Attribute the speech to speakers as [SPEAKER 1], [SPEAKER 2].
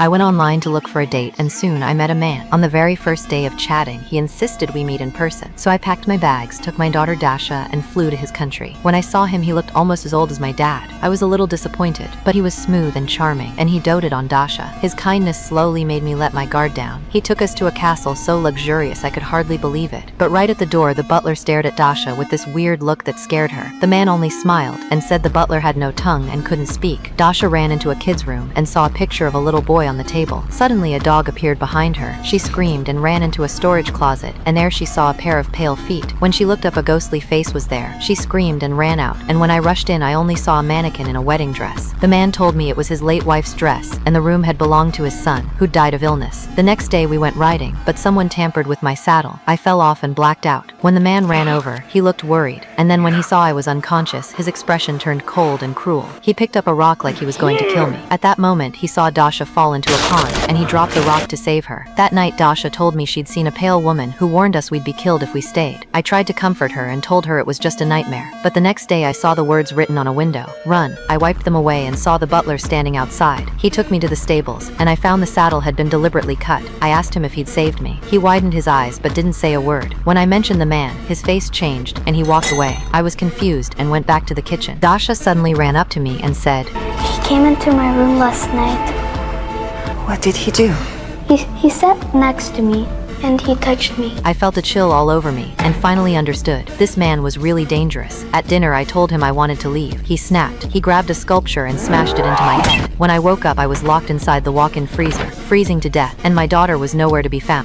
[SPEAKER 1] I went online to look for a date and soon I met a man. On the very first day of chatting, he insisted we meet in person. So I packed my bags, took my daughter Dasha, and flew to his country. When I saw him, he looked almost as old as my dad. I was a little disappointed, but he was smooth and charming, and he doted on Dasha. His kindness slowly made me let my guard down. He took us to a castle so luxurious I could hardly believe it. But right at the door, the butler stared at Dasha with this weird look that scared her. The man only smiled and said the butler had no tongue and couldn't speak. Dasha ran into a kid's room and saw a picture of a little boy on the table. Suddenly a dog appeared behind her. She screamed and ran into a storage closet, and there she saw a pair of pale feet. When she looked up, a ghostly face was there. She screamed and ran out, and when I rushed in, I only saw a mannequin in a wedding dress. The man told me it was his late wife's dress, and the room had belonged to his son, who died of illness. The next day we went riding, but someone tampered with my saddle. I fell off and blacked out. When the man ran over, he looked worried, and then when he saw I was unconscious, his expression turned cold and cruel. He picked up a rock like he was going to kill me. At that moment, he saw Dasha fall into a pond, and he dropped the rock to save her. That night, Dasha told me she'd seen a pale woman who warned us we'd be killed if we stayed. I tried to comfort her and told her it was just a nightmare. But the next day I saw the words written on a window, "Run." I wiped them away and saw the butler standing outside. He took me to the stables, and I found the saddle had been deliberately cut. I asked him if he'd saved me. He widened his eyes but didn't say a word. When I mentioned the man, his face changed and he walked away. I was confused and went back to the kitchen. Dasha suddenly ran up to me and said,
[SPEAKER 2] He came into my room last night.
[SPEAKER 3] What did he do?
[SPEAKER 2] He sat next to me and he touched me.
[SPEAKER 1] I felt a chill all over me and finally understood. This man was really dangerous. At dinner, I told him I wanted to leave. He snapped. He grabbed a sculpture and smashed it into my head. When I woke up, I was locked inside the walk-in freezer, freezing to death, and my daughter was nowhere to be found.